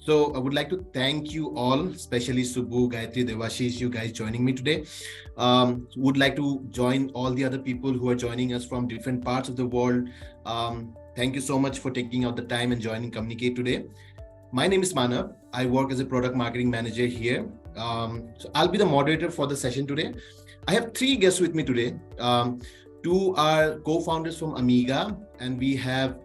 So I would like to thank you all, especially Subbu, Gayatri, Devashish, you guys joining me today. Would like to join all the other people who are joining us from different parts of the world. Thank you so much for taking out the time and joining Kommunicate today. My name is Manav. I work as a product marketing manager here. So I'll be the moderator for the session today. I have three guests with me today. Two are co-founders from Amiga, and we have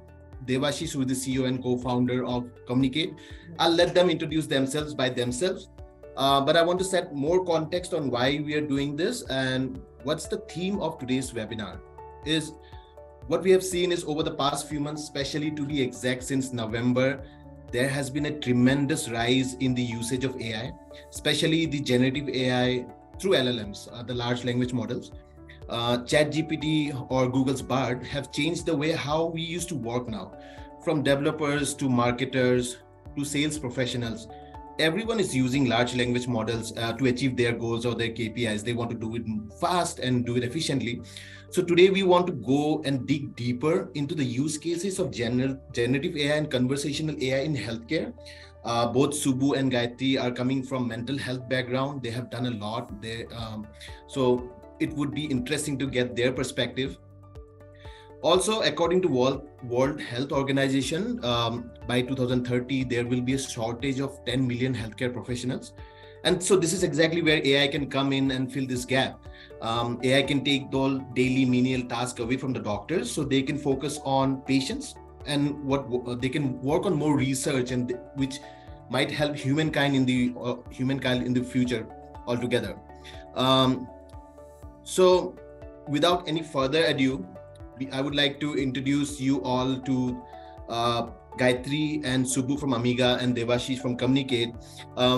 Devashish, who is the CEO and co-founder of Kommunicate. I'll let them introduce themselves by themselves. But I want to set more context on why we are doing this and what's the theme of today's webinar. Is what we have seen is over the past few months, especially to be exact since November, there has been a tremendous rise in the usage of AI, especially the generative AI through LLMs, the large language models. ChatGPT or Google's Bard have changed the way how we used to work now. From developers to marketers to sales professionals, everyone is using large language models to achieve their goals or their KPIs. They want to do it fast and do it efficiently. So today we want to go and dig deeper into the use cases of generative AI and conversational AI in healthcare. Both Subbu and Gayatri are coming from mental health background. They have done a lot. So it would be interesting to get their perspective. Also, according to World Health Organization, by 2030, there will be a shortage of 10 million healthcare professionals. And so this is exactly where AI can come in and fill this gap. AI can take the daily menial tasks away from the doctors so they can focus on patients and what they can work on more research and which might help humankind in the future altogether. So without any further ado, I would like to introduce you all to Gayatri and Subbu from Amiga and Devashish from Kommunicate.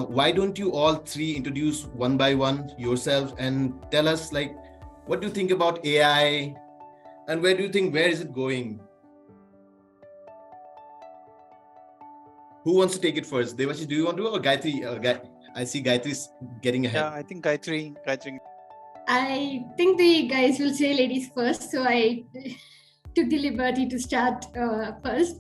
Why don't you all three introduce one by one yourself and tell us what do you think about AI and where is it going? Who wants to take it first? Devashish, do you want to or Gayatri? I see Gayatri's getting ahead. Yeah, I think Gayatri. I think the guys will say ladies first, so I took the liberty to start first.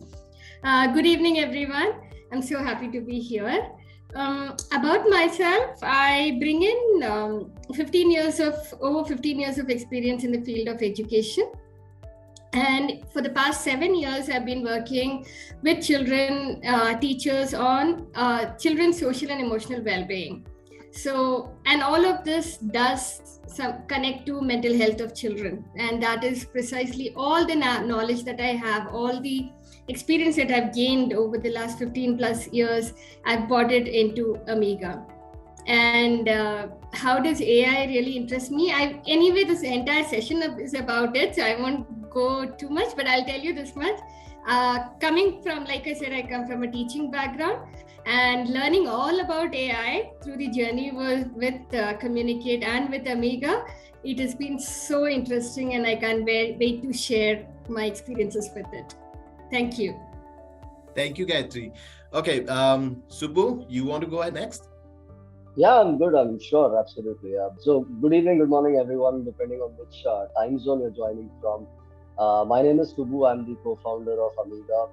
Good evening, everyone. I'm so happy to be here. About myself, I bring in over 15 years of experience in the field of education. And for the past 7 years, I've been working with children, teachers on children's social and emotional well-being. So, and all of this does connect to mental health of children. And that is precisely all the knowledge that I have, all the experience that I've gained over the last 15 plus years, I've brought it into Amiga. And how does AI really interest me? Anyway, this entire session is about it, so I won't go too much, but I'll tell you this much. Coming from, like I said, I come from a teaching background, and learning all about AI through the journey with Kommunicate and with Amiga, it has been so interesting, and I can't wait to share my experiences with it. Thank you. Thank you, Gayatri. Okay, Subbu, you want to go ahead next? Yeah, I'm good. I'm sure, absolutely. So, good evening, good morning, everyone, depending on which time zone you're joining from. My name is Subbu. I'm the co-founder of Amiga.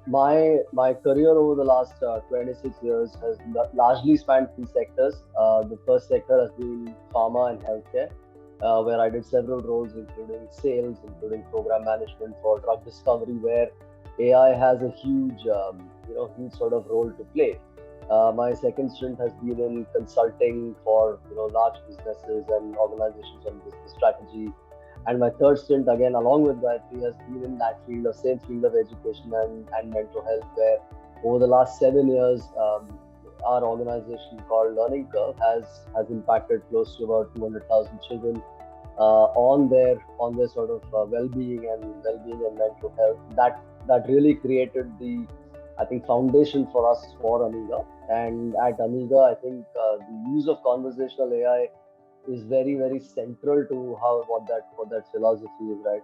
My career over the last 26 years has largely spanned three sectors. The first sector has been pharma and healthcare, where I did several roles, including sales, including program management for drug discovery, where AI has a huge sort of role to play. My second stint has been in consulting for large businesses and organizations on business strategy. And my third stint, again, along with Gayatri, has been in that field, same field of education and mental health, where over the last 7 years, our organization called Learning Curve has impacted close to about 200,000 children on their sort of well-being and mental health. That really created the foundation for us for Amiga. And at Amiga, I think the use of conversational AI is very, very central to what that philosophy is, right?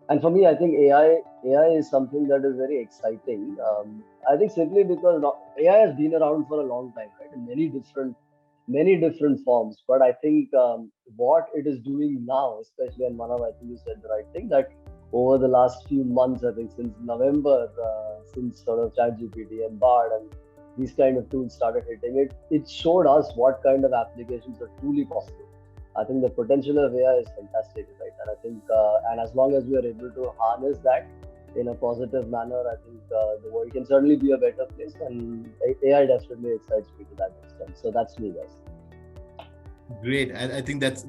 And for me, I think AI is something that is very exciting. I think simply because AI has been around for a long time, right? In many different forms. But I think what it is doing now, especially, and Manav, I think you said the right thing, that over the last few months, I think since November, since sort of ChatGPT and Bard and these kind of tools started hitting it, it showed us what kind of applications are truly possible. I think the potential of AI is fantastic, right? And I think, and as long as we are able to harness that in a positive manner, I think the world can certainly be a better place. And AI definitely excites me to that extent. So that's me, guys. Great. I think that's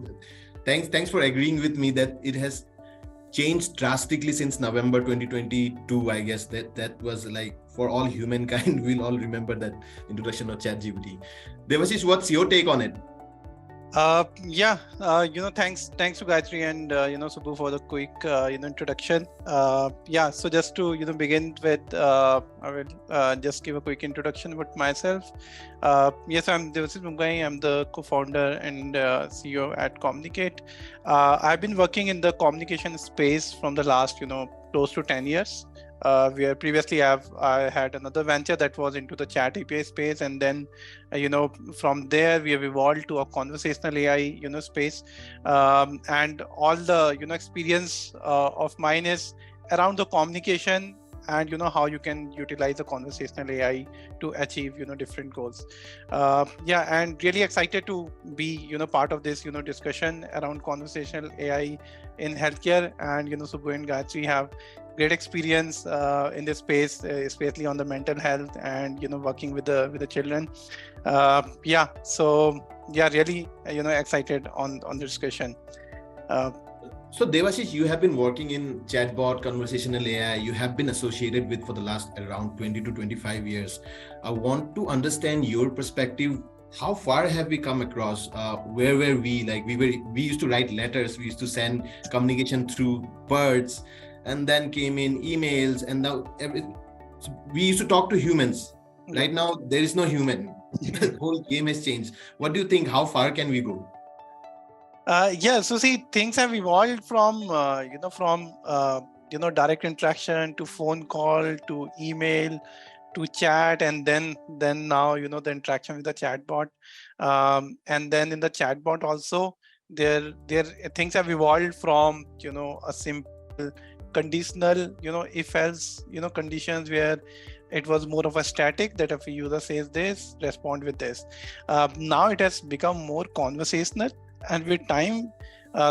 thanks for agreeing with me that it has changed drastically since November 2022. I guess that was like for all humankind. We'll all remember that introduction of ChatGPT. Devashish, what's your take on it? Thanks to Gayatri and Subbu for the quick introduction. So just to begin with, I will just give a quick introduction about myself. Yes, I'm Devashish Mungai. I'm the co-founder and CEO at Kommunicate. I've been working in the communication space from the last close to 10 years. Where previously I had another venture that was into the chat API space, and then from there we have evolved to a conversational AI space, and all the experience of mine is around the communication and how you can utilize the conversational AI to achieve different goals. And really excited to be part of this discussion around conversational AI in healthcare, and Subbu and Gayatri have great experience in this space, especially on the mental health and working with the children. Really excited on the discussion. So Devashish, you have been working in chatbot, conversational AI. You have been associated with for the last around 20 to 25 years. I want to understand your perspective. How far have we come across? Where were we? Like we used to write letters. We used to send communication through birds, and then came in emails, and now we used to talk to humans. Right now, there is no human. The whole game has changed. What do you think? How far can we go? So see, things have evolved from direct interaction to phone call to email to chat, and then now the interaction with the chatbot, and then in the chatbot also there things have evolved from a simple conditional if else conditions where it was more of a static, that if a user says this, respond with this. Now it has become more conversational, and with time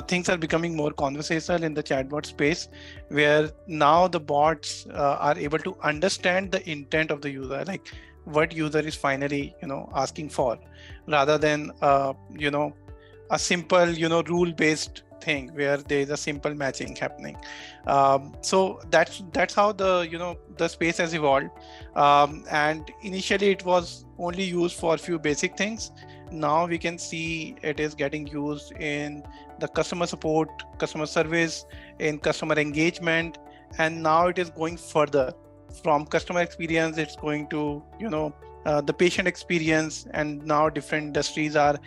things are becoming more conversational in the chatbot space, where now the bots are able to understand the intent of the user, like what user is finally asking for, rather than a simple rule based thing where there is a simple matching happening. So that's how the space has evolved, and initially it was only used for a few basic things. Now we can see it is getting used in the customer support, customer service, in customer engagement, and now it is going further from customer experience. It's going to the patient experience, and now different industries are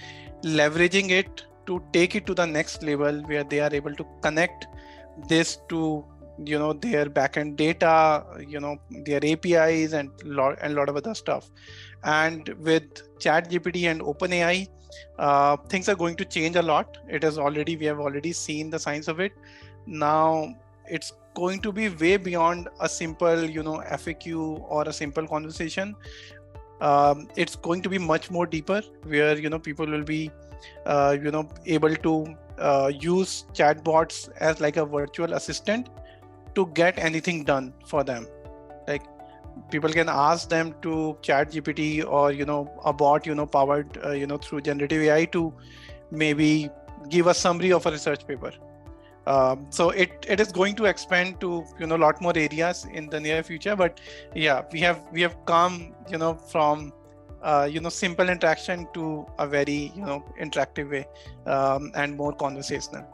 leveraging it to take it to the next level, where they are able to connect this to their backend data, their APIs and lot of other stuff. And with ChatGPT and OpenAI, things are going to change a lot. We have already seen the signs of it. Now it's going to be way beyond a simple FAQ or a simple conversation. It's going to be much more deeper, where people will be able to use chatbots as like a virtual assistant to get anything done for them. Like people can ask them to ChatGPT or a bot powered through generative AI to maybe give a summary of a research paper. So it is going to expand to a lot more areas in the near future. But yeah, we have come from simple interaction to a very interactive way, and more conversational.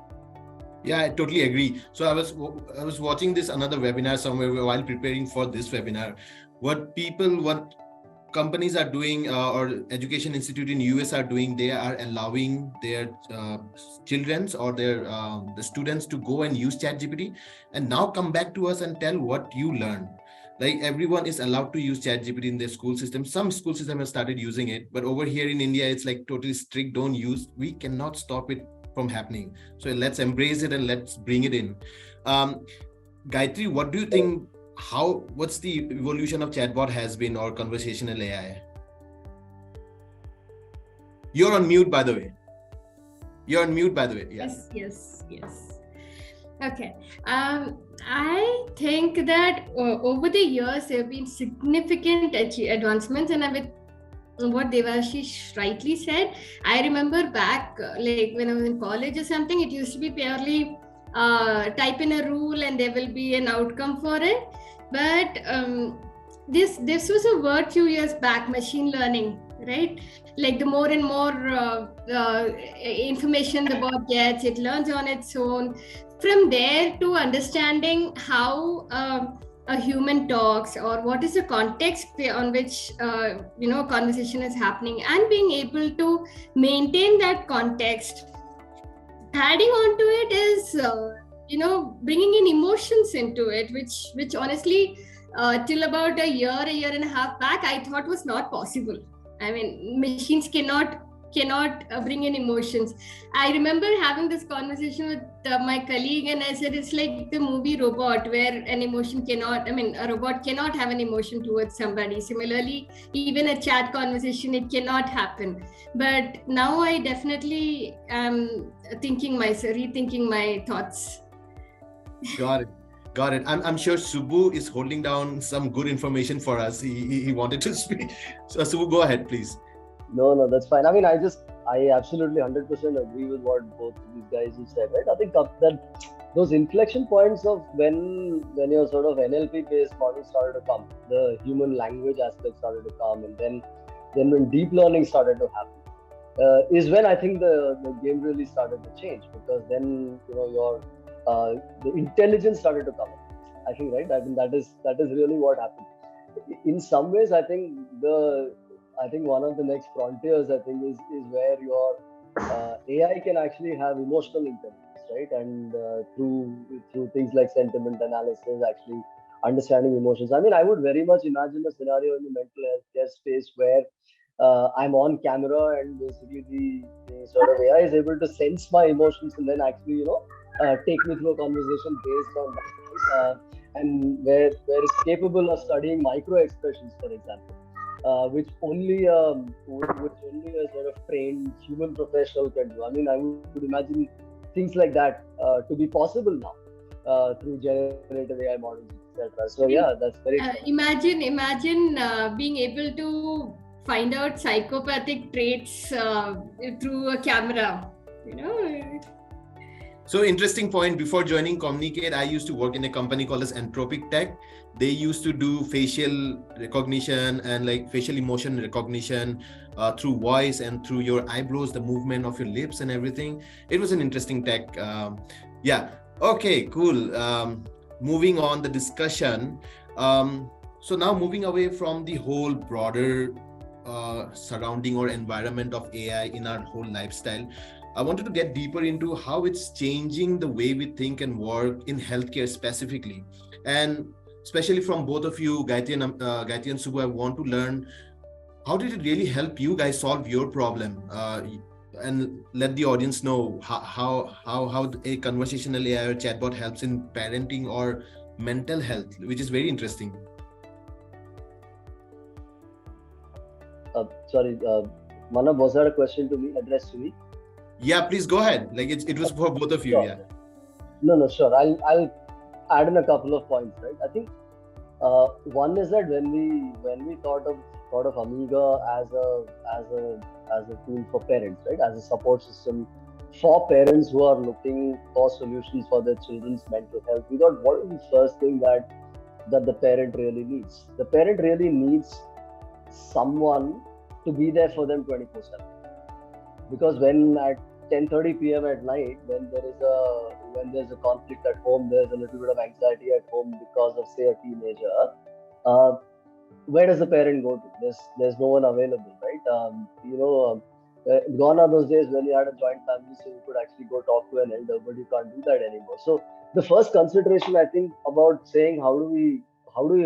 Yeah, I totally agree. So I was watching this another webinar somewhere while preparing for this webinar. What companies are doing, or education institute in US are doing, they are allowing their children's or their the students to go and use ChatGPT and now come back to us and tell what you learned. Like everyone is allowed to use ChatGPT in their school system. Some school systems have started using it, but over here in India, it's like totally strict. Don't use. We cannot stop it from happening. So let's embrace it and let's bring it in. Gayatri, what do you think? What's the evolution of chatbot has been, or conversational AI? You're on mute, by the way. Yeah. Yes. Okay. I think that over the years there have been significant advancements, and with what Devashish rightly said, I remember back like when I was in college or something, it used to be purely type in a rule and there will be an outcome for it. But this was a word few years back, machine learning, right? Like the more and more information the bot gets, it learns on its own. From there to understanding how a human talks, or what is the context on which conversation is happening, and being able to maintain that context. Adding on to it is bringing in emotions into it, which honestly till about a year and a half back I thought was not possible. I mean, machines cannot bring in emotions. I remember having this conversation with my colleague, and I said it's like the movie Robot, where a robot cannot have an emotion towards somebody. Similarly, even a chat conversation, it cannot happen. But now I definitely am rethinking my thoughts. Got it. I'm sure Subbu is holding down some good information for us. He wanted to speak. So Subbu, go ahead, please. No, that's fine. I mean, I absolutely 100% agree with what both of these guys have said, right? I think that those inflection points of when your sort of NLP based models started to come, the human language aspect started to come, and then when deep learning started to happen, is when I think the game really started to change, because then your the intelligence started to come in, I think, right? I think that is really what happened. In some ways, I think one of the next frontiers, I think, is where your AI can actually have emotional intelligence, right? And through things like sentiment analysis, actually understanding emotions. I mean, I would very much imagine a scenario in the mental health care space where I'm on camera, and basically the sort of AI is able to sense my emotions and then actually take me through a conversation based on that, and where it's capable of studying micro expressions, for example. Which only a sort of trained human professional can do. I mean, I would imagine things like that to be possible now through generative AI models, etc. So yeah, that's very. Imagine being able to find out psychopathic traits through a camera. So interesting point. Before joining Kommunicate, I used to work in a company called as Anthropic Tech. They used to do facial recognition and like facial emotion recognition through voice and through your eyebrows, the movement of your lips and everything. It was an interesting tech. Yeah. Okay, cool. Moving on the discussion. So now moving away from the whole broader surrounding or environment of AI in our whole lifestyle, I wanted to get deeper into how it's changing the way we think and work in healthcare specifically. And especially from both of you, Gayatri and Subbu, I want to learn, how did it really help you guys solve your problem? And let the audience know how a conversational AI or chatbot helps in parenting or mental health, which is very interesting. Sorry, Manav, was that a question to me, addressed to me? Yeah, please go ahead. Like it was for both of you. Sure. Yeah. No, sure. I'll add in a couple of points, right? I think one is that when we thought of Amiga as a tool for parents, right? As a support system for parents who are looking for solutions for their children's mental health, we thought, what is the first thing that the parent really needs? The parent really needs someone to be there for them 24/7. Because when at 10:30 p.m. at night, when there's a conflict at home, there's a little bit of anxiety at home because of, say, a teenager, where does the parent go to? There's no one available, right? Gone are those days when you had a joint family, so you could actually go talk to an elder, but you can't do that anymore. So the first consideration, I think, about saying how do we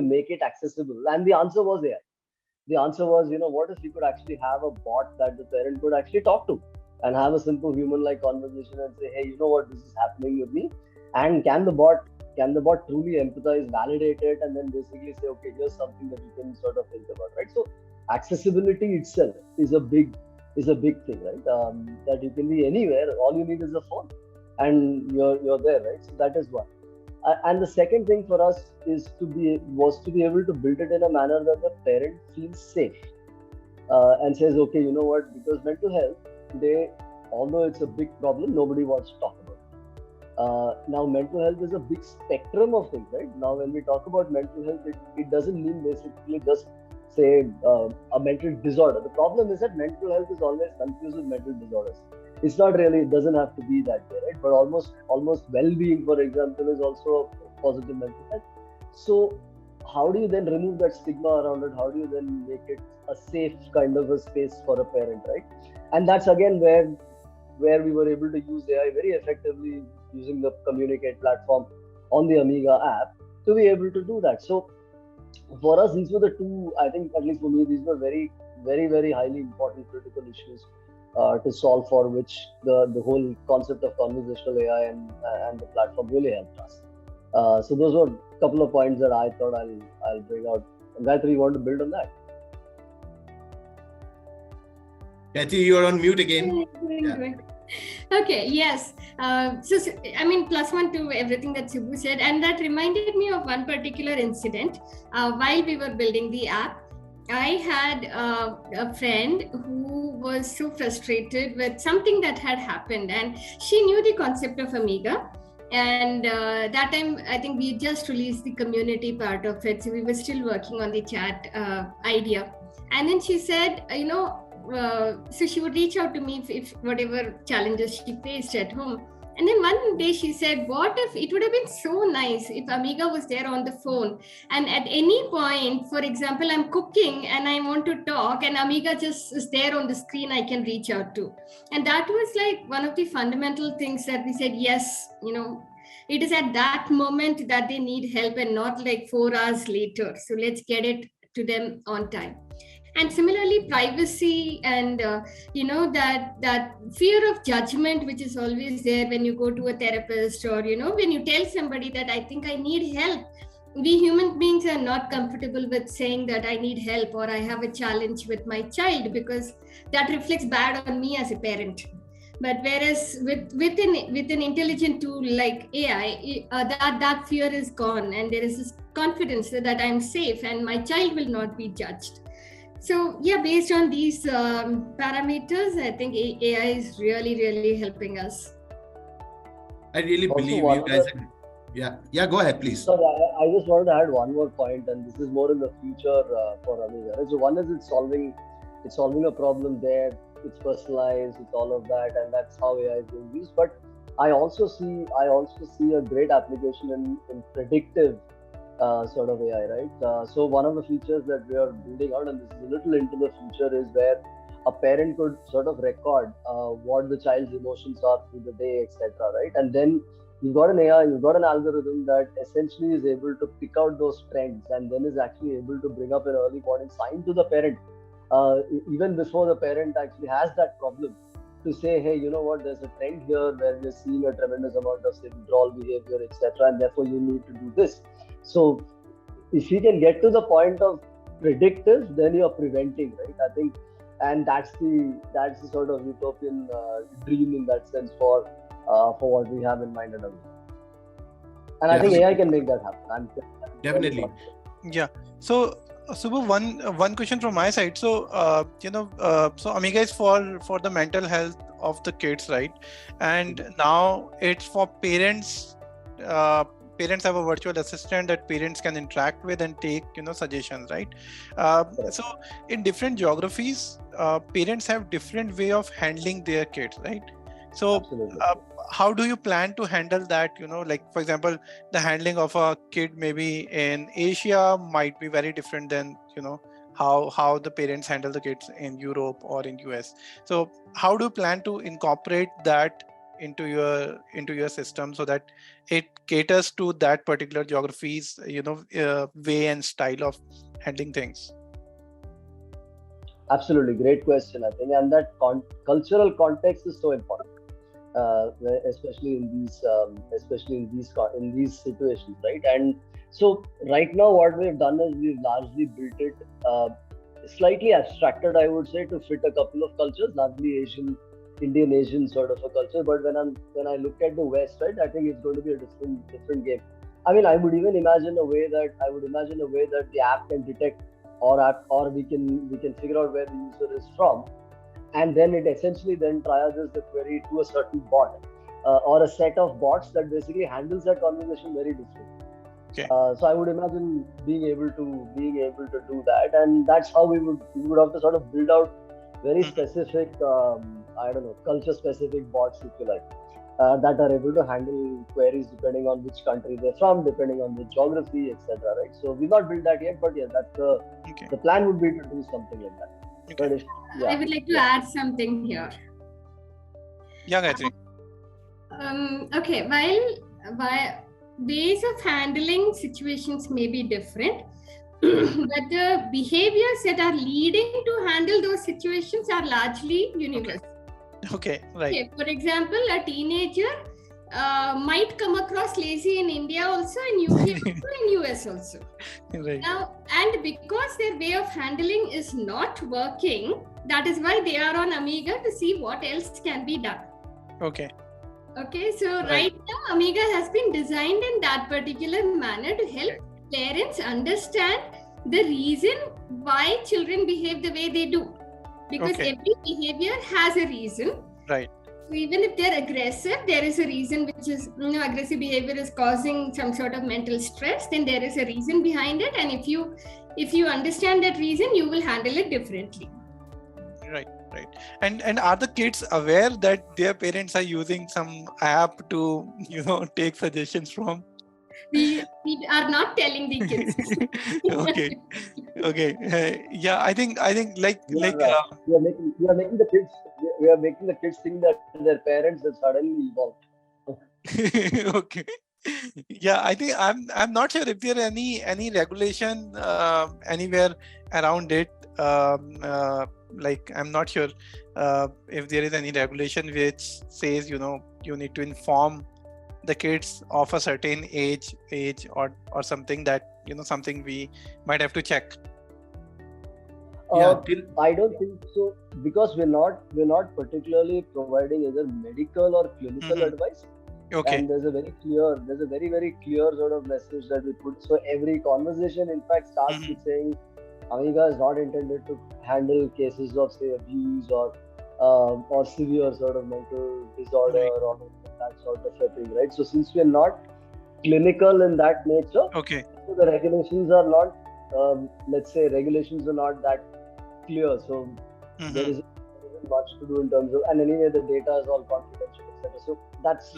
make it accessible, and the answer was AI. The answer was, what if we could actually have a bot that the parent could actually talk to and have a simple human-like conversation and say, hey, you know what, this is happening with me, and can the bot can the bot truly empathize, validate it, and then basically say, okay, here's something that you can sort of think about, right? So accessibility itself is a big thing, right? That you can be anywhere. All you need is a phone, and you're there, right? So that is one. And the second thing for us was to be able to build it in a manner that the parent feels safe and says, okay, you know what? Because mental health today, although it's a big problem, nobody wants to talk about it. Now, mental health is a big spectrum of things, right? Now, when we talk about mental health, it doesn't mean basically just say a mental disorder. The problem is that mental health is always confused with mental disorders. It's not really, it doesn't have to be that way, right? But almost well-being, for example, is also a positive mental health. So how do you then remove that stigma around it? How do you then make it a safe kind of a space for a parent, right? And that's again where we were able to use AI very effectively using the Kommunicate platform on the Amiga app to be able to do that. So for us, these were the two, I think, at least for me, these were very, very, very highly important critical issues to solve, for which the whole concept of conversational AI and the platform really helped us. So those were a couple of points that I thought I'll bring out. And Gayatri, you want to build on that? Kathy, you're on mute again. Yeah. Okay, yes. So, I mean, plus one to everything that Subbu said, and that reminded me of one particular incident. While we were building the app, I had a friend who was so frustrated with something that had happened, and she knew the concept of Amiga. And that time, I think we just released the community part of it, so we were still working on the chat idea. And then she said, so she would reach out to me if whatever challenges she faced at home. And then one day she said, what if it would have been so nice if Amiga was there on the phone, and at any point, for example, I'm cooking and I want to talk and Amiga just is there on the screen I can reach out to. And that was like one of the fundamental things that we said, yes, it is at that moment that they need help and not like 4 hours later. So let's get it to them on time. And similarly, privacy and that fear of judgment, which is always there when you go to a therapist, or when you tell somebody that I think I need help. We human beings are not comfortable with saying that I need help or I have a challenge with my child, because that reflects bad on me as a parent. But whereas with an intelligent tool like AI, that fear is gone, and there is this confidence that I'm safe and my child will not be judged. So yeah, based on these parameters, I think AI is really, really helping us. I really believe you guys. Yeah, go ahead, please. So I just wanted to add one more point, and this is more in the future for Amiga. So one is it's solving a problem there. It's personalized, it's all of that, and that's how AI is being used. But I also see a great application in predictive sort of AI, right? So one of the features that we are building out, and this is a little into the future, is where a parent could sort of record what the child's emotions are through the day, etc., right? And then you've got an AI, you've got an algorithm that essentially is able to pick out those trends, and then is actually able to bring up an early warning sign to the parent, even before the parent actually has that problem, to say, hey, you know what, there's a trend here where we're seeing a tremendous amount of withdrawal behavior, etc., and therefore you need to do this. So if you can get to the point of predictive, then you're preventing, right? I think, and that's the sort of utopian dream in that sense for what we have in mind at Amiga. And I think AI can make that happen. Definitely. Yeah. So Subbu, one question from my side. So so Amiga is for the mental health of the kids, right? And now it's for parents. Parents have a virtual assistant that parents can interact with and take suggestions, right? So in different geographies, parents have different way of handling their kids, right? So how do you plan to handle that? Like, for example, the handling of a kid maybe in Asia might be very different than how the parents handle the kids in Europe or in US. So how do you plan to incorporate that into your system so that it caters to that particular geography's way and style of handling things? Absolutely, great question, I think, and that cultural context is so important. especially in these situations, right? And so right now, what we've done is we've largely built it slightly abstracted, I would say, to fit a couple of cultures, largely Indian Asian sort of a culture. But when I look at the West, right, I think it's going to be a different game. I mean, I would imagine a way that the app can detect or we can figure out where the user is from, and then it essentially then triages the query to a certain bot or a set of bots that basically handles that conversation very differently. Okay. So I would imagine being able to do that, and that's how we would have to sort of build out very specific, culture specific bots, if you like, that are able to handle queries depending on which country they're from, depending on the geography, etc. Right. So we've not built that yet, but yeah, that's the plan would be to do something like that. Okay. I would like to add something here. Yeah, Gayatri. Okay, while ways of handling situations may be different, but the behaviors that are leading to handle those situations are largely universal. Okay, right. Okay, for example, a teenager might come across lazy in India also, in UK also, in US also. Right. Now, and because their way of handling is not working, that is why they are on Amiga to see what else can be done. Okay. Okay, so right now Amiga has been designed in that particular manner to help parents understand the reason why children behave the way they do. Because every behavior has a reason. Right. So even if they're aggressive, there is a reason, which is, aggressive behavior is causing some sort of mental stress, then there is a reason behind it. And if you understand that reason, you will handle it differently. Right. And are the kids aware that their parents are using some app to, take suggestions from? We are not telling the kids. Okay. Yeah, I think we are making the kids think that their parents have suddenly evolved. Okay. Yeah, I think I'm not sure if there are any regulation anywhere around it. I'm not sure if there is any regulation which says you need to inform the kids of a certain age or something that something we might have to check. I don't think so, because we're not particularly providing either medical or clinical advice. Okay. And there's a very very clear sort of message that we put. So every conversation, in fact, starts with saying Amiga is not intended to handle cases of, say, abuse or severe sort of mental disorder or that sort of a thing, right? So since we are not clinical in that nature, so the regulations are not, regulations are not that clear. So there isn't much to do in terms of, and anyway, the data is all confidential, etc. So that's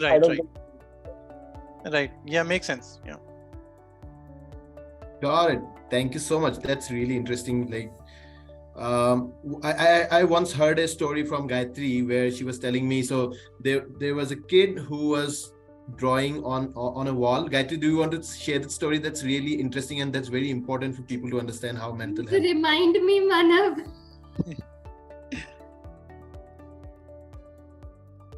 Right. Yeah, makes sense. Yeah. Got it. Thank you so much. That's really interesting. I once heard a story from Gayatri where she was telling me, so there was a kid who was drawing on a wall. Gayatri, do you want to share that story? That's really interesting and that's very important for people to understand how mental health. Remind me, Manav.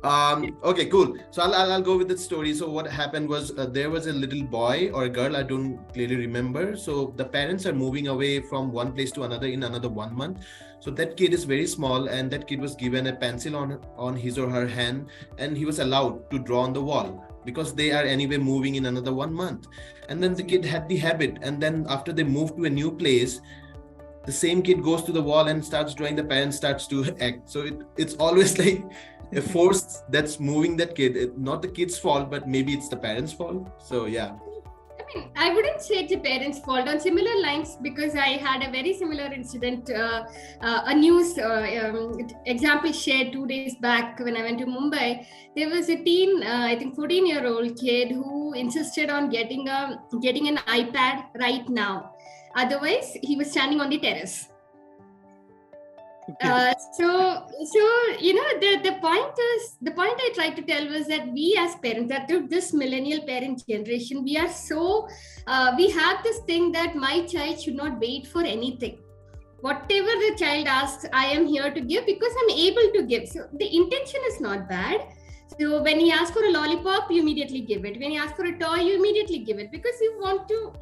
Okay, cool. So I'll go with the story. So what happened was there was a little boy or a girl, I don't clearly remember. So the parents are moving away from one place to another in another 1 month. So that kid is very small, and that kid was given a pencil on his or her hand, and he was allowed to draw on the wall because they are anyway moving in another 1 month. And then the kid had the habit, and then after they move to a new place, the same kid goes to the wall and starts drawing. The parent starts to act. So it's always like a force that's moving that kid. Not the kid's fault, but maybe it's the parents' fault. So yeah. I mean, I wouldn't say it's a parent's fault on similar lines, because I had a very similar incident, a news example shared 2 days back when I went to Mumbai. There was a teen, I think 14-year-old kid who insisted on getting an iPad right now. Otherwise, he was standing on the terrace. So the point I tried to tell was that we as parents, that this millennial parent generation, we have this thing that my child should not wait for anything. Whatever the child asks, I am here to give because I'm able to give. So the intention is not bad. So when he asks for a lollipop, you immediately give it. When he asks for a toy, you immediately give it because you want to,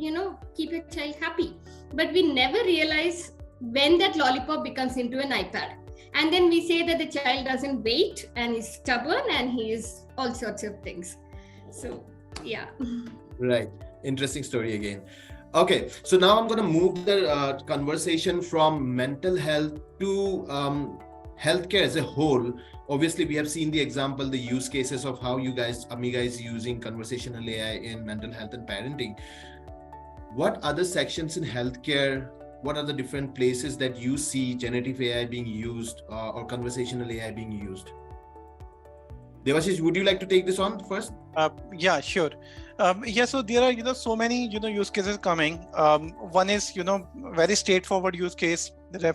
keep your child happy. But we never realize when that lollipop becomes into an iPad. And then we say that the child doesn't wait and is stubborn and he is all sorts of things. So, yeah. Right. Interesting story again. Okay, so now I'm going to move the conversation from mental health to healthcare as a whole. Obviously, we have seen the example, the use cases of how you guys, Amiga, is using conversational AI in mental health and parenting. What other sections in healthcare, what are the different places that you see generative AI being used or conversational AI being used? Devashish, would you like to take this on first? Yeah, sure. So there are, so many, use cases coming. One is, very straightforward use case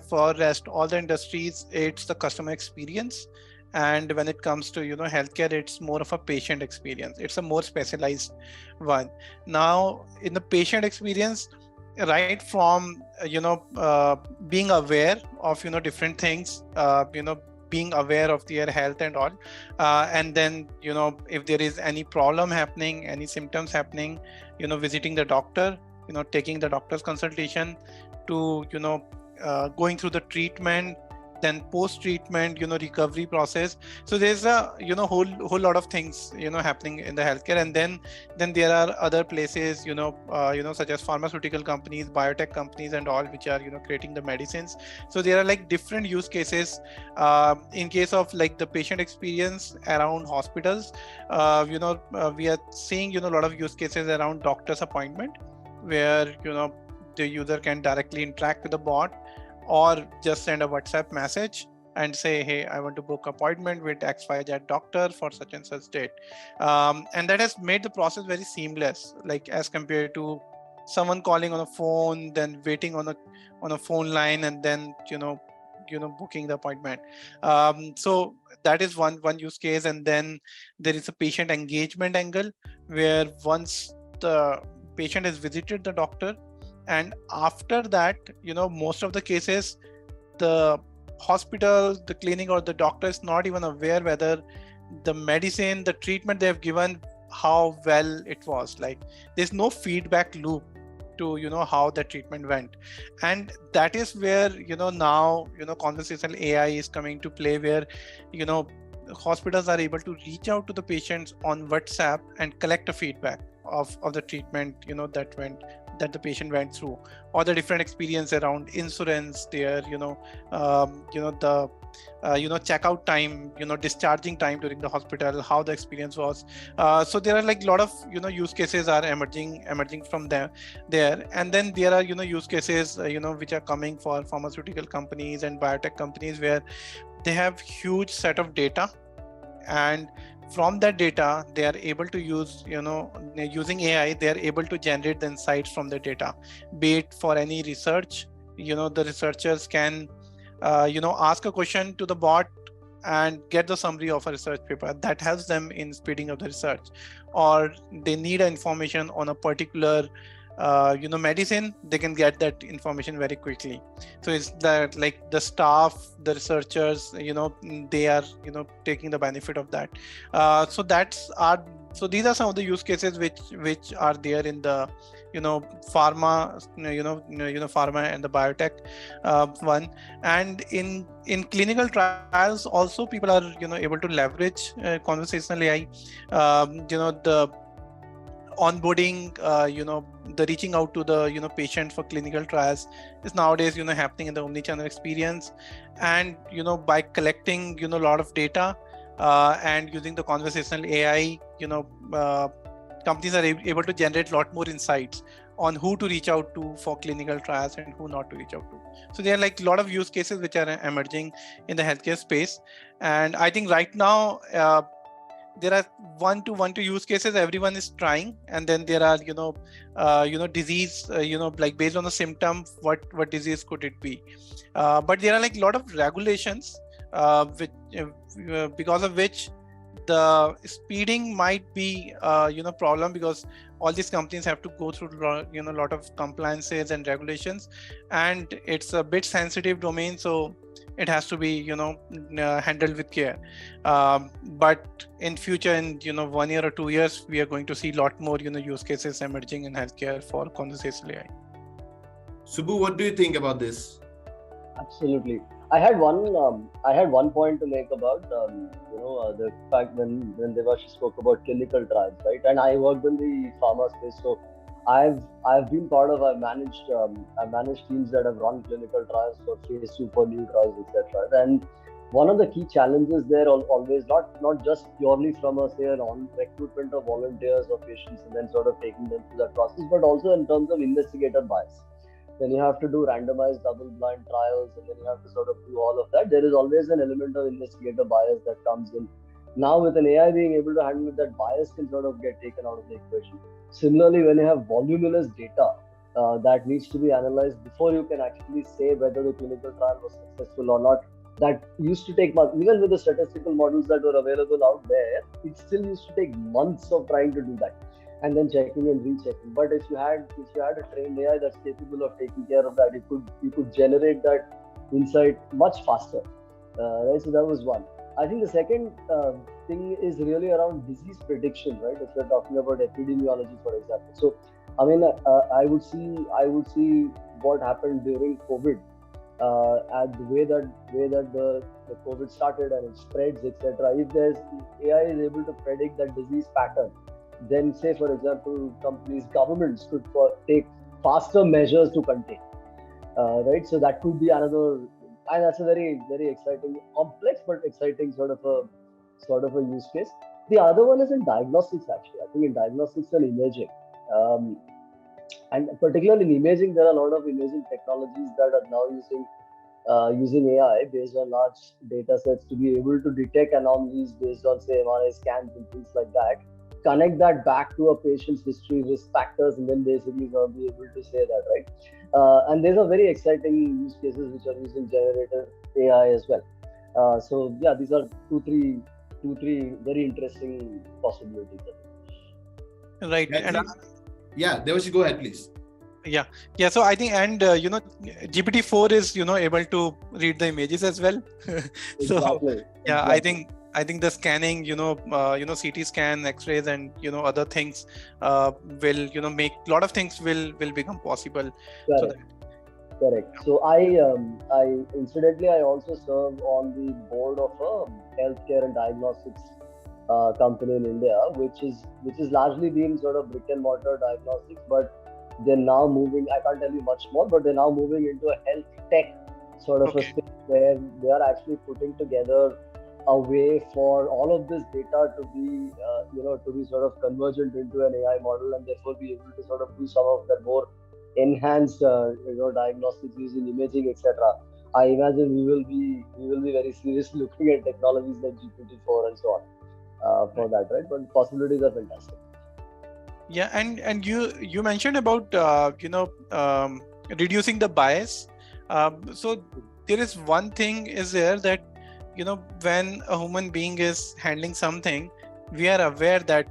for rest all the industries. It's the customer experience. And when it comes to, healthcare, it's more of a patient experience. It's a more specialized one. Now, in the patient experience, right from, being aware of, different things, being aware of their health and all, and then if there is any problem happening, any symptoms happening, visiting the doctor, taking the doctor's consultation, to going through the treatment, then post-treatment, recovery process. So there's a whole lot of things happening in the healthcare, and then there are other places such as pharmaceutical companies, biotech companies, and all, which are creating the medicines. So there are like different use cases. In case of like the patient experience around hospitals, we are seeing a lot of use cases around doctor's appointment, where the user can directly interact with the bot, or just send a WhatsApp message and say, hey, I want to book appointment with XYZ doctor for such and such date. And that has made the process very seamless, like as compared to someone calling on a phone, then waiting on a phone line, and then booking the appointment. So that is one use case. And then there is a patient engagement angle, where once the patient has visited the doctor, and after that, most of the cases, the hospital, the clinic, or the doctor is not even aware whether the medicine, the treatment they have given, how well it was. Like, there's no feedback loop to how the treatment went. And that is where now conversational AI is coming to play, where hospitals are able to reach out to the patients on WhatsApp and collect a feedback of the treatment that the patient went through, or the different experience around insurance, their the checkout time, discharging time during the hospital, how the experience was. So there are like a lot of use cases are emerging from there. And then there are use cases which are coming for pharmaceutical companies and biotech companies, where they have huge set of data, and from that data they are able to use using AI, they are able to generate the insights from the data, be it for any research. The researchers can ask a question to the bot and get the summary of a research paper that helps them in speeding up the research, or they need information on a particular medicine, they can get that information very quickly. So it's that, like, the staff, the researchers, they are taking the benefit of that. So these are some of the use cases which are there in the pharma, pharma and the biotech one. And in clinical trials also, people are able to leverage conversational AI. The onboarding, the reaching out to the patient for clinical trials is nowadays happening in the omnichannel experience. And by collecting a lot of data and using the conversational AI, companies are able to generate a lot more insights on who to reach out to for clinical trials and who not to reach out to. So there are like a lot of use cases which are emerging in the healthcare space. And I think right now there are one to use cases everyone is trying, and then there are disease, like based on the symptom, what disease could it be. But there are like a lot of regulations which because of which the speeding might be problem, because all these companies have to go through a lot of compliances and regulations, and it's a bit sensitive domain. So it has to be handled with care. But in future, in 1 year or 2 years, we are going to see a lot more use cases emerging in healthcare for conversational AI. Subbu, what do you think about this? Absolutely. I had one point to make about the fact when Devashi spoke about clinical trials, right? And I worked in the pharma space, so I've been part of I've managed teams that have run clinical trials for phase 2 for new drugs, etc. And one of the key challenges there always not just purely from a say on recruitment of volunteers or patients and then sort of taking them through that process, but also in terms of investigator bias. Then you have to do randomized double-blind trials, and then you have to sort of do all of that. There is always an element of investigator bias that comes in. Now, with an AI being able to handle it, that bias can sort of get taken out of the equation. Similarly, when you have voluminous data that needs to be analyzed before you can actually say whether the clinical trial was successful or not, that used to take months. Even with the statistical models that were available out there, it still used to take months of trying to do that, and then checking and rechecking. But if you had a trained AI that's capable of taking care of that, you could generate that insight much faster. Right. So that was one. I think the second thing is really around disease prediction, right? If you're talking about epidemiology, for example. So, I mean, I would see what happened during COVID, and the way that the COVID started and it spreads, etc. If AI is able to predict that disease pattern, then say, for example, governments could take faster measures to contain, right? So that could be another, and that's a very, very exciting, complex but exciting sort of a use case. The other one is in diagnostics, actually. I think in diagnostics and imaging, and particularly in imaging, there are a lot of imaging technologies that are now using AI based on large data sets to be able to detect anomalies based on, say, MRI scans and things like that. Connect that back to a patient's history, risk factors, and then basically be able to say that, right? And there's a very exciting use cases which are using generative AI as well. So yeah, these are two, three very interesting possibilities. Right. And yeah, Devashi, go ahead, please. Yeah. So I think, and GPT-4 is able to read the images as well. So exactly. Yeah, exactly. I think the scanning, CT scan, X-rays, and other things will make a lot of things will become possible. Correct. So I incidentally I also serve on the board of a healthcare and diagnostics company in India, which is largely been sort of brick and mortar diagnostics, but they're now moving. I can't tell you much more, but they're now moving into a health tech sort of a space where they are actually putting together a way for all of this data to be sort of convergent into an AI model, and therefore be able to sort of do some of the more enhanced diagnostics using imaging, etc. I imagine we will be very seriously looking at technologies like GPT-4 and so on for that, right? But possibilities are fantastic. Yeah, and you mentioned about reducing the bias. So there is one thing is there that when a human being is handling something, we are aware that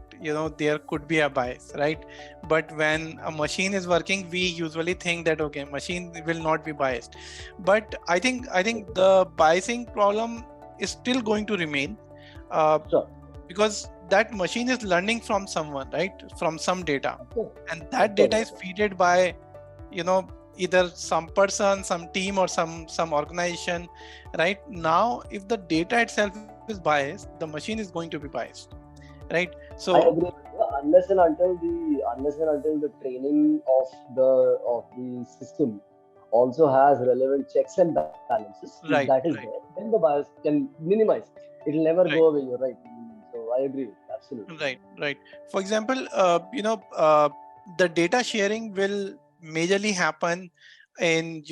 there could be a bias, right? But when a machine is working, we usually think that okay, machine will not be biased. But I think the biasing problem is still going to remain, Sure. because that machine is learning from someone, right? From some data, and that data is fed by either some person, some team, or some organization. Right now, if the data itself is biased, the machine is going to be biased, right? So I agree. Unless and until the training of the system also has relevant checks and balances, if that is there, then the bias can minimize. It will never go away. You're right. So I agree. Absolutely. Right. For example, the data sharing will majorly happen in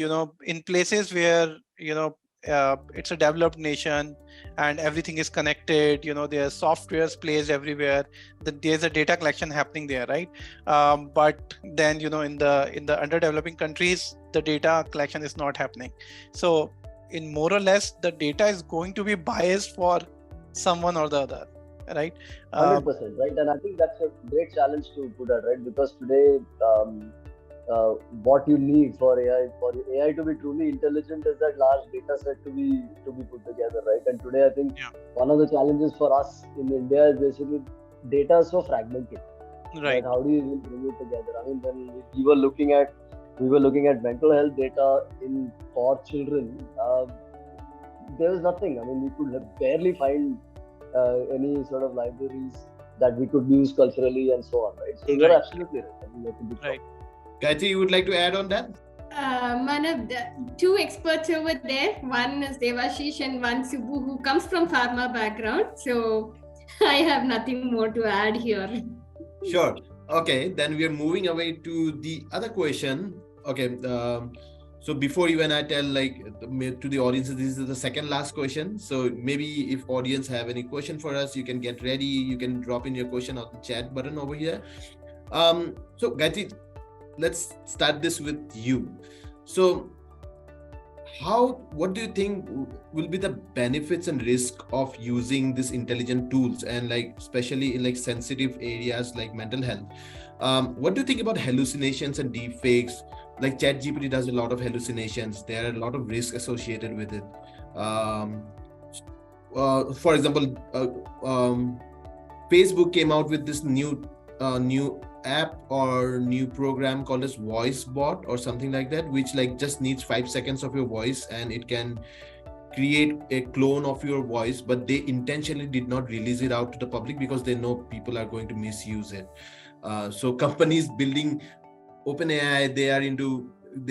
in places where it's a developed nation and everything is connected. There's softwares placed everywhere. There's a data collection happening there, right? But then in the underdeveloping countries, the data collection is not happening. So in more or less, the data is going to be biased for someone or the other. Right, 100%, right, and I think that's a great challenge to put at, right? Because today, what you need for AI to be truly intelligent is that large data set to be put together, right? And today, I think one of the challenges for us in India is basically data is so fragmented. Right? How do you even bring it together? I mean, when we were looking at mental health data for children, there was nothing. I mean, we could barely find any sort of libraries that we could use culturally and so on, right? So you're absolutely right. I mean, that's a big problem. Gayatri, you would like to add on that? Manav, the two experts over there, one is Devashish and one Subbu, who comes from pharma background. So I have nothing more to add here. Sure. Okay, then we are moving away to the other question. Okay, so before even I tell to the audience, this is the second last question. So maybe if audience have any question for us, you can get ready. You can drop in your question on the chat button over here. So Gayatri, let's start this with you. So what do you think will be the benefits and risk of using these intelligent tools, and especially in sensitive areas like mental health? What do you think about hallucinations and deepfakes? Like ChatGPT does a lot of hallucinations. There are a lot of risks associated with it. For example, Facebook came out with this new app or new program called as voice bot or something like that, which just needs 5 seconds of your voice and it can create a clone of your voice, but they intentionally did not release it out to the public because they know people are going to misuse it. So companies building OpenAI, they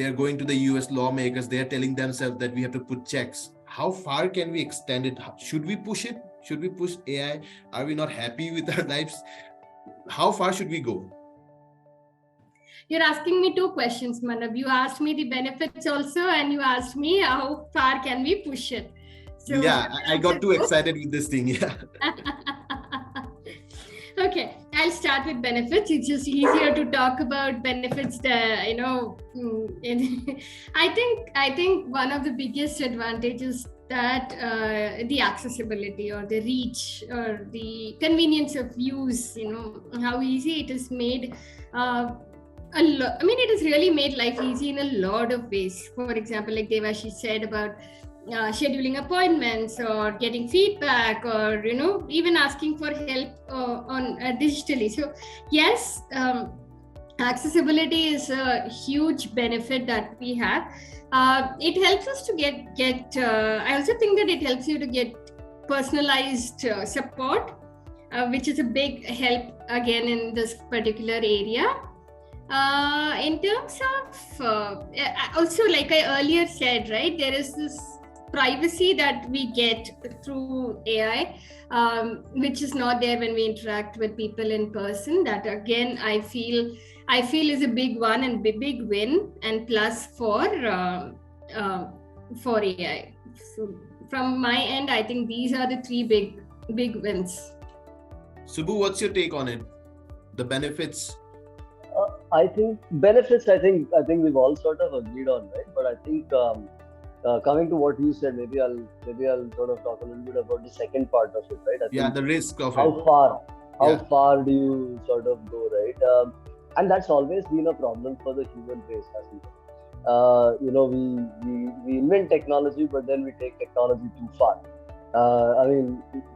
are going to the US lawmakers. They are telling themselves that we have to put checks. How far can we extend it? Should we push it? Should we push AI? Are we not happy with our lives? How far should we go? You're asking me two questions, Manav. You asked me the benefits also, and you asked me how far can we push it. So yeah, I got too excited with this thing. Yeah. Okay, I'll start with benefits. It's just easier to talk about benefits. I think one of the biggest advantages that the accessibility or the reach or the convenience of use, how easy it is made. It has really made life easy in a lot of ways. For example, like Devashi said about scheduling appointments or getting feedback or even asking for help on digitally. So yes, accessibility is a huge benefit that we have. It helps us to get I also think that it helps you to get personalized support, which is a big help again in this particular area. In terms of also, like I earlier said, right, there is this privacy that we get through AI, which is not there when we interact with people in person. That again, I feel is a big one and big win and plus for AI. So from my end, I think these are the three big wins. Subbu, what's your take on it? The benefits. I think benefits. I think we've all sort of agreed on, right? But I think coming to what you said, maybe I'll sort of talk a little bit about the second part of it, right? I think the risk of how far do you sort of go, right? And that's always been a problem for the human race, hasn't it? We invent technology, but then we take technology too far.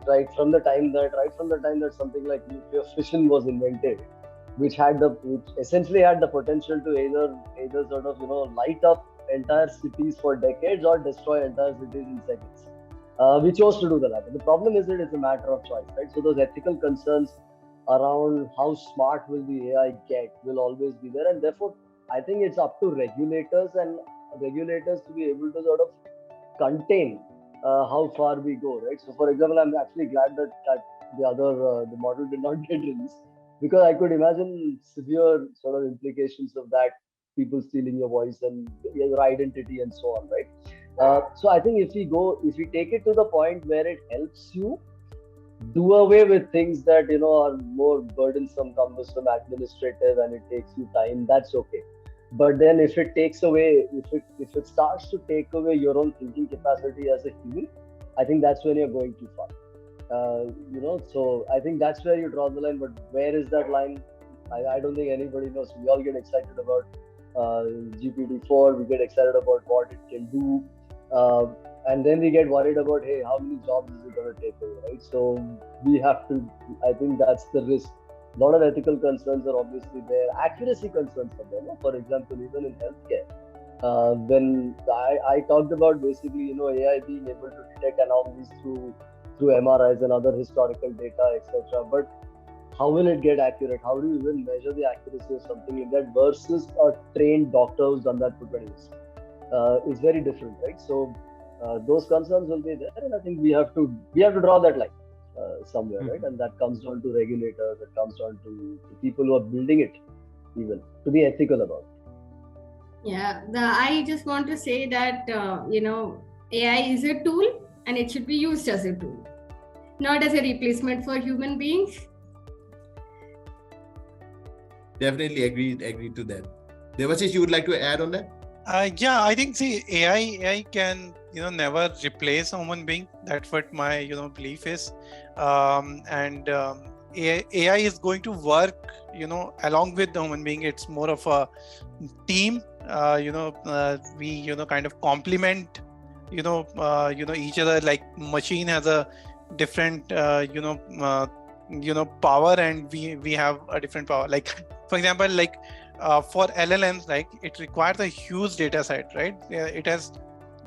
Right from the time that something like nuclear fission was invented, which essentially had the potential to either sort of light up entire cities for decades or destroy entire cities in seconds. We chose to do the latter. The problem is that it's a matter of choice, right? So those ethical concerns around how smart will the AI get will always be there, and therefore I think it's up to regulators to be able to sort of contain how far we go, right? So for example, I'm actually glad that the model did not get released, because I could imagine severe sort of implications of that, people stealing your voice and your identity and so on, right? So I think if we take it to the point where it helps you do away with things that are more burdensome, cumbersome, administrative, and it takes you time, that's okay. But then if it starts to take away your own thinking capacity as a human, I think that's when you're going too far. So I think that's where you draw the line. But where is that line? I don't think anybody knows. We all get excited about GPT-4, we get excited about what it can do, and then we get worried about, hey, how many jobs is it going to take away, right? So we have to, I think that's the risk. A lot of ethical concerns are obviously there, accuracy concerns are there. For example, even in healthcare, when I talked about basically, AI being able to detect anomalies through MRIs and other historical data, etc. But how will it get accurate? How do you even measure the accuracy of something like that versus a trained doctor who's done that for 20 years? It's very different, right? So those concerns will be there, and I think we have to draw that line somewhere, right? And that comes down to regulators, that comes down to people who are building it, even to be ethical about it. Yeah, I just want to say that AI is a tool and it should be used as a tool, not as a replacement for human beings. Definitely agree to that. Devashish, you would like to add on that? Yeah, I think AI can never replace a human being. That's what my belief is, and AI is going to work along with the human being. It's more of a team. We kind of complement each other. Like machine has a different power, and we have a different power. Like for example, like for LLMs, like it requires a huge data set, right? It has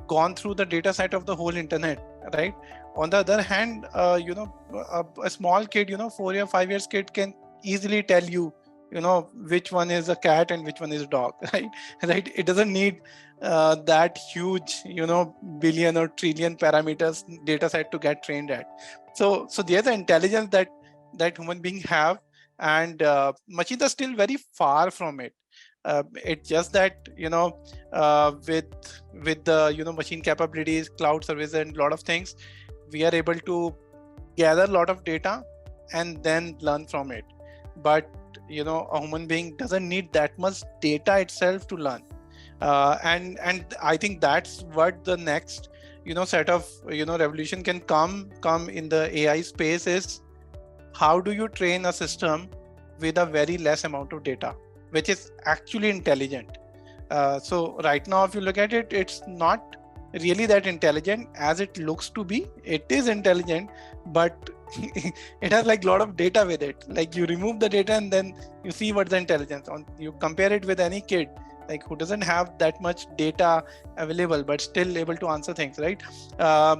gone through the data set of the whole internet, right? On the other hand, a small kid, 4 or 5 years kid can easily tell you, which one is a cat and which one is a dog, right? It doesn't need that huge, billion or trillion parameters data set to get trained at. So there's the intelligence that human beings have, and machines are still very far from it. It's just that with the machine capabilities, cloud service, and a lot of things, we are able to gather a lot of data and then learn from it. But a human being doesn't need that much data itself to learn, and I think that's what the next set of revolution can come in the AI space is, how do you train a system with a very less amount of data, which is actually intelligent? So right now, if you look at it, it's not really that intelligent as it looks to be. It is intelligent, but it has like a lot of data with it. Like you remove the data and then you see what's the intelligence. You compare it with any kid like who doesn't have that much data available but still able to answer things, right?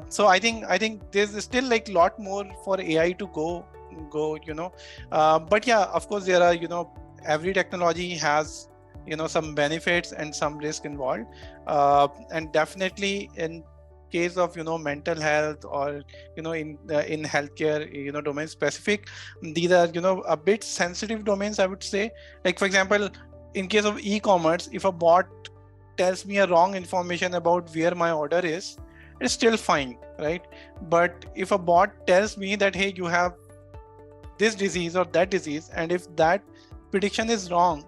So I think there's still like a lot more for AI to go. But yeah, of course there are every technology has some benefits and some risk involved, and definitely in case of mental health or in healthcare domain specific, these are a bit sensitive domains, I would say. Like for example, in case of e-commerce, if a bot tells me a wrong information about where my order is, it's still fine, right? But if a bot tells me that, hey, you have this disease or that disease, and if that prediction is wrong,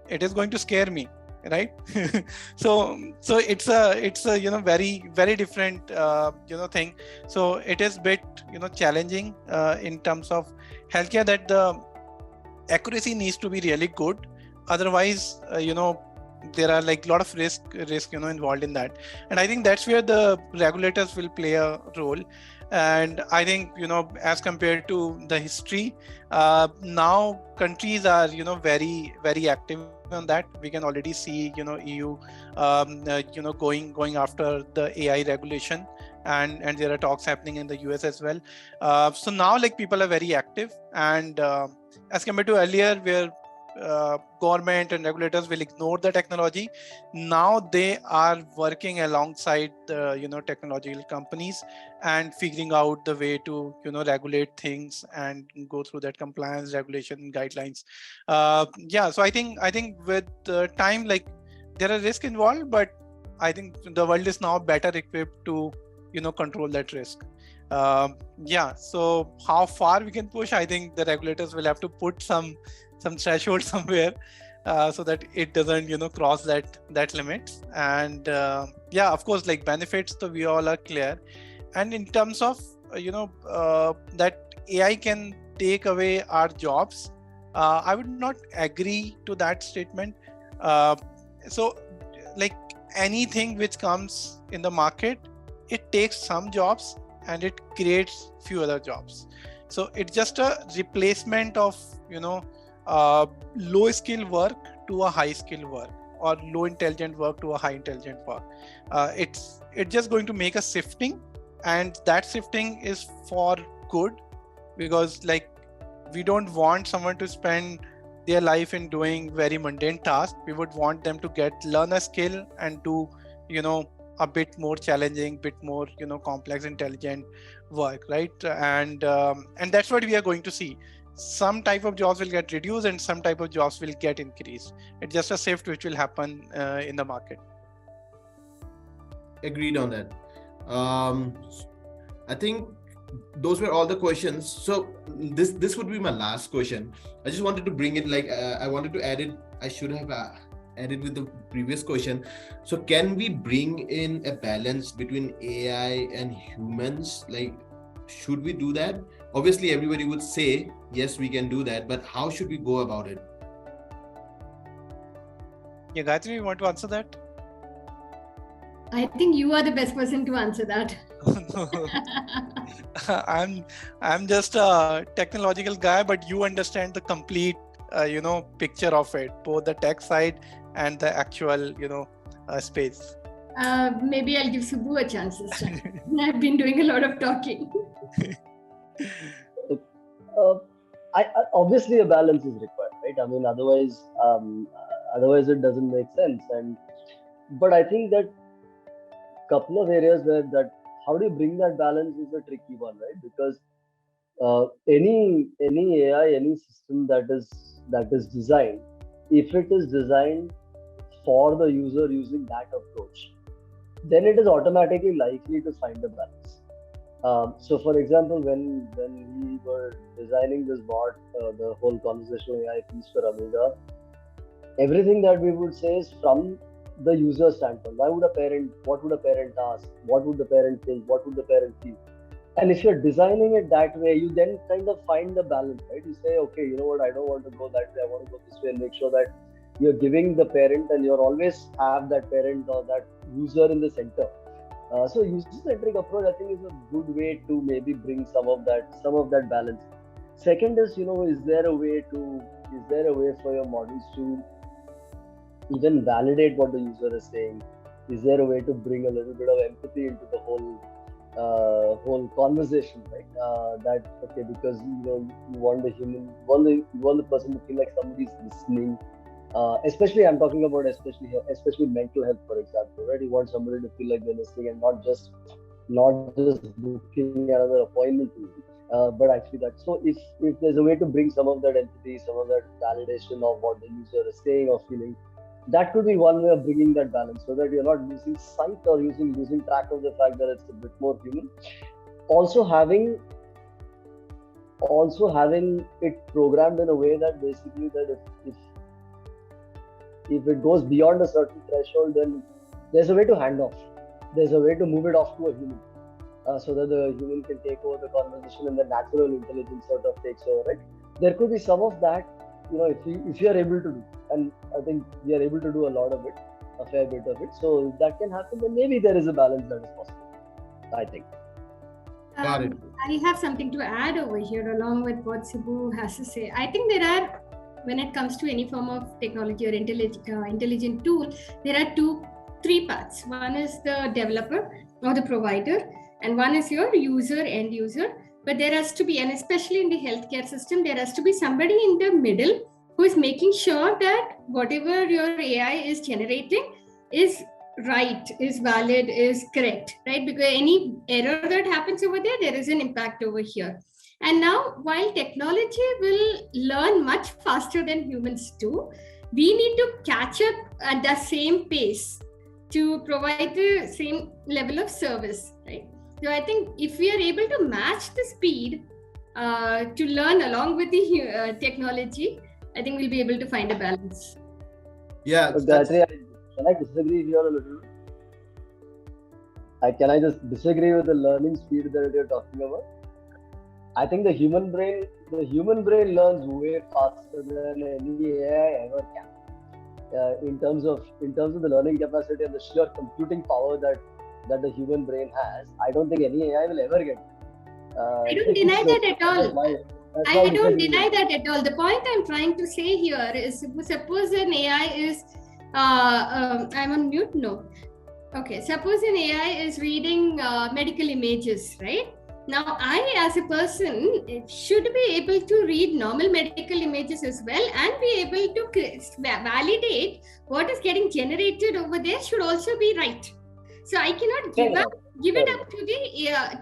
it is going to scare me, right? so it's a very, very different thing. So it is bit challenging in terms of healthcare, that the accuracy needs to be really good. Otherwise there are like a lot of risk involved in that, and I think that's where the regulators will play a role. And I think as compared to the history, now countries are very, very active on that. We can already see EU going after the AI regulation, and there are talks happening in the US as well. So now like people are very active, and as compared to earlier where government and regulators will ignore the technology, now they are working alongside the technological companies and figuring out the way to regulate things and go through that compliance, regulation, guidelines. So I think with time, like there are risks involved, but I think the world is now better equipped to control that risk. So how far we can push, I think the regulators will have to put some threshold somewhere, so that it doesn't cross that limit. And of course, like benefits, so we all are clear. And in terms of that AI can take away our jobs, I would not agree to that statement. so like anything which comes in the market, it takes some jobs and it creates few other jobs. So it's just a replacement of low skill work to a high skill work, or low intelligent work to a high intelligent work. It's just going to make a shifting, and that shifting is for good, because like we don't want someone to spend their life in doing very mundane tasks. We would want them to learn a skill and do a bit more challenging, bit more complex, intelligent work, right? And that's what we are going to see. Some type of jobs will get reduced and some type of jobs will get increased. It's just a shift which will happen in the market. Agreed on that. I think those were all the questions. So this would be my last question. I just wanted to bring it, like I wanted to add it. I should have added with the previous question. So can we bring in a balance between AI and humans? Like, should we do that? Obviously, everybody would say, yes, we can do that, but how should we go about it? Yeah, Gayatri, you want to answer that? I think you are the best person to answer that. I'm just a technological guy, but you understand the complete picture of it, both the tech side and the actual space. Maybe I'll give Subbu a chance this time. I've been doing a lot of talking. Obviously a balance is required, right? I mean, otherwise it doesn't make sense. But I think that couple of areas where that how do you bring that balance is a tricky one, right? Because any AI, any system that is designed, if it is designed for the user using that approach, then it is automatically likely to find a balance. So for example, when we were designing this bot, the whole conversational AI piece for Amiga, everything that we would say is from the user standpoint. What would a parent ask? What would the parent think? What would the parent feel? And if you're designing it that way, you then kind of find the balance, right? You say, okay, you know what, I don't want to go that way, I want to go this way, and make sure that you're giving the parent, and you're always have that parent or that user in the center. So user-centric approach, I think, is a good way to maybe bring some of that balance. Second is, is there a way for your models to even validate what the user is saying? Is there a way to bring a little bit of empathy into the whole conversation, right? That okay, because you want the human, you want the person to feel like somebody's listening. Especially I'm talking about especially mental health, for example, right? You want somebody to feel like they're listening and not just booking another appointment to you. But actually that, so if there's a way to bring some of that empathy, some of that validation of what the user is saying or feeling, that could be one way of bringing that balance, so that you're not losing sight or losing track of the fact that it's a bit more human. Also having it programmed in a way that basically that if it goes beyond a certain threshold, then there's a way to hand off. There's a way to move it off to a human, so that the human can take over the conversation and the natural intelligence sort of takes over, right? There could be some of that, if you are able to do, and I think we are able to do a lot of it, a fair bit of it. So if that can happen, then maybe there is a balance that is possible, I think. Got it. I have something to add over here along with what Subbu has to say. I think when it comes to any form of technology or intelligent tool, there are three parts. One is the developer or the provider, and one is your end user. But there has to be, and especially in the healthcare system, there has to be somebody in the middle who is making sure that whatever your AI is generating is right, is valid, is correct, right? Because any error that happens over there is an impact over here. And now, while technology will learn much faster than humans do, we need to catch up at the same pace to provide the same level of service, right? So I think if we are able to match the speed to learn along with the technology, I think we'll be able to find a balance. Yeah. Gayatri, can I disagree here a little? Can I just disagree with the learning speed that you're talking about? I think the human brain learns way faster than any AI ever can. in terms of the learning capacity and the sheer computing power that the human brain has. I don't think any AI will ever get. I don't deny that at all. I don't deny it. that at all. The point I'm trying to say here is, suppose an AI is, I'm on mute? No. Okay, suppose an AI is reading medical images, right? Now, I as a person should be able to read normal medical images as well, and be able to validate what is getting generated over there should also be right. So I cannot give it up to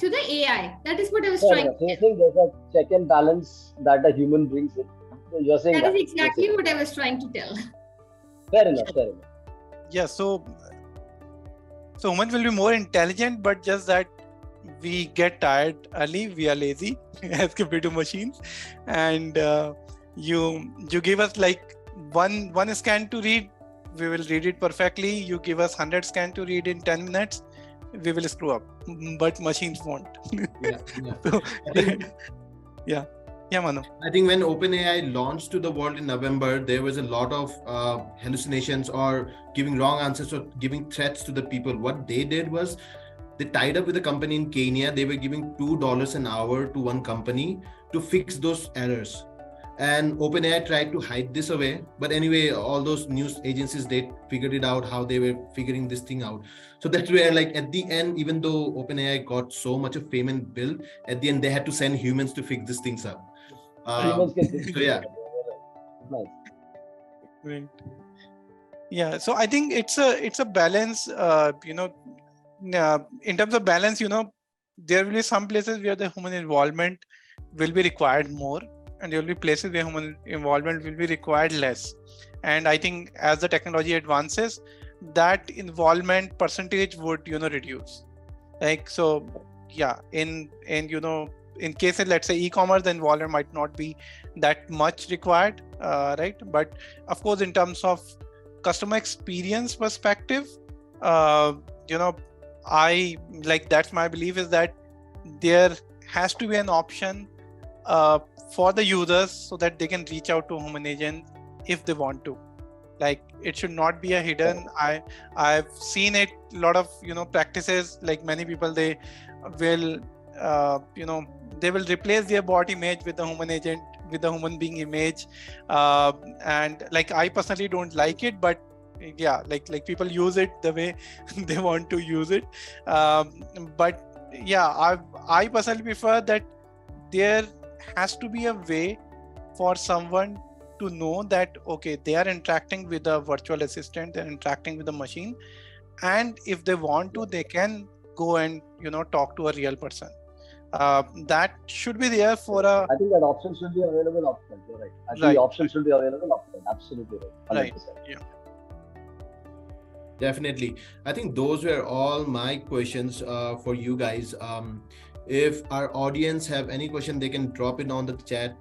the AI. That is what I was trying to say. So you think there's a check and balance that a human brings in? You're saying that is exactly what I was trying to tell. Fair enough. Yeah, so humans will be more intelligent, but just that we get tired early, we are lazy as compared to machines. And you give us like one scan to read, we will read it perfectly. You give us 100 scan to read in 10 minutes, we will screw up, but machines won't. Yeah, Manu. I think when OpenAI launched to the world in November, there was a lot of hallucinations or giving wrong answers or giving threats to the people. What they did was they tied up with a company in Kenya. They were giving $2 an hour to one company to fix those errors. And OpenAI tried to hide this away. But anyway, all those news agencies, they figured it out, how they were figuring this thing out. So that's where, like, at the end, even though OpenAI got so much of fame and bill, at the end, they had to send humans to fix these things up. So yeah. Nice. Right. Yeah. So I think it's a balance, in terms of balance, there will be some places where the human involvement will be required more, and there will be places where human involvement will be required less. And I think as the technology advances, that involvement percentage would, reduce. Like, so yeah, in cases, let's say e-commerce, the involvement might not be that much required, right? But of course, in terms of customer experience perspective, I like, that's my belief, is that there has to be an option for the users so that they can reach out to a human agent if they want to. Like, it should not be a hidden. I've seen it a lot of practices, like many people, they will they will replace their bot image with the human agent, with the human being image, and like, I personally don't like it, but yeah, like people use it the way they want to use it, but yeah, I personally prefer that there has to be a way for someone to know that, okay, they are interacting with a virtual assistant, they're interacting with a machine, and if they want to, they can go and talk to a real person. That should be there for a... I think that option should be available upfront. You're right. I think the option should be available upfront. Absolutely right. 100%. Right. Yeah. Definitely. I think those were all my questions for you guys. If our audience have any question, they can drop it on the chat.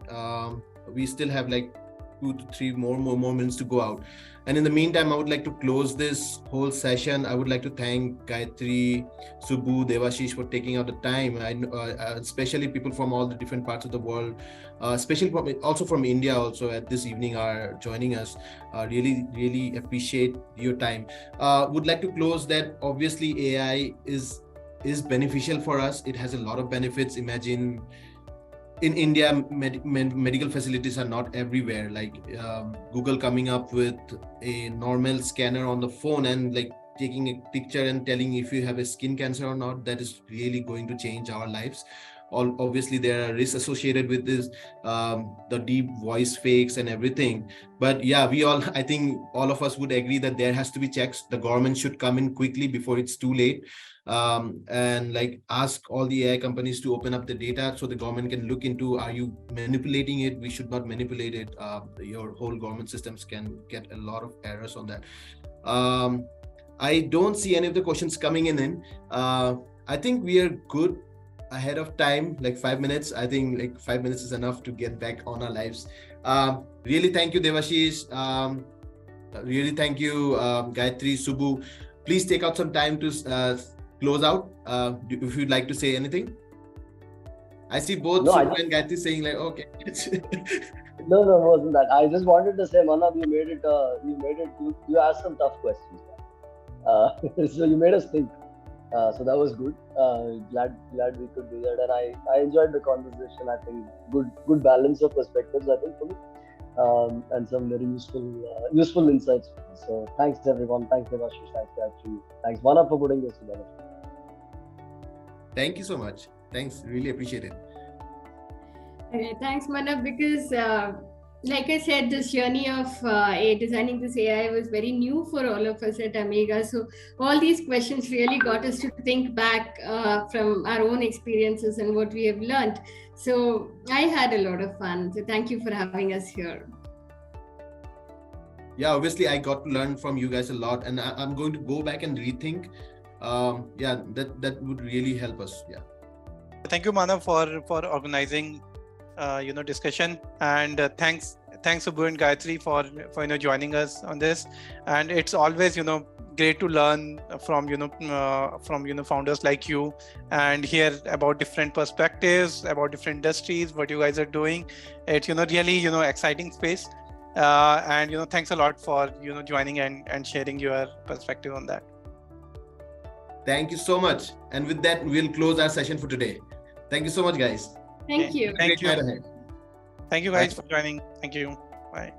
We still have like 2 to 3 more minutes to go out. And in the meantime, I would like to close this whole session. I would like to thank Gayatri, Subbu, Devashish for taking out the time. Especially people from all the different parts of the world, especially also from India also at this evening are joining us. Really, really appreciate your time. Would like to close that obviously AI is beneficial for us. It has a lot of benefits. Imagine in India, medical facilities are not everywhere. Like Google coming up with a normal scanner on the phone and like taking a picture and telling if you have a skin cancer or not, that is really going to change our lives. Obviously, there are risks associated with this, the deep voice fakes and everything. But yeah, I think all of us would agree that there has to be checks. The government should come in quickly before it's too late. And like ask all the AI companies to open up the data so the government can look into, are you manipulating it? We should not manipulate it. Your whole government systems can get a lot of errors on that. I don't see any of the questions coming in. I think we are good ahead of time, like 5 minutes. I think like 5 minutes is enough to get back on our lives. Really thank you, Devashish. Really thank you, Gayatri, Subbu. Please take out some time to close out, if you'd like to say anything. I see both No, Subbu and Gayatri saying like, okay. No, it wasn't that. I just wanted to say, Manav, you asked some tough questions. So you made us think. So that was good. Glad we could do that, and I enjoyed the conversation. I think good balance of perspectives, I think, for me, and some very useful insights. So thanks everyone. Thanks Devashish. Thanks Gayatri. Thanks Manav for putting this together. Thank you so much. Thanks. Really appreciate it. Okay, thanks, Manav, because like I said, this journey of designing this AI was very new for all of us at Amiga. So all these questions really got us to think back from our own experiences and what we have learned. So I had a lot of fun. So thank you for having us here. Yeah, obviously I got to learn from you guys a lot, and I'm going to go back and rethink. Yeah, that would really help us. Yeah. Thank you, Manav, for organizing discussion, and thanks Subbu and Gayatri for joining us on this. And it's always great to learn from founders like you and hear about different perspectives, about different industries, what you guys are doing. It's really exciting space, and thanks a lot for joining and sharing your perspective on that. Thank you so much. And with that, we'll close our session for today. Thank you so much, guys. Thank you. Thank you. Great night ahead. Thank you guys for joining. Thank you. Bye.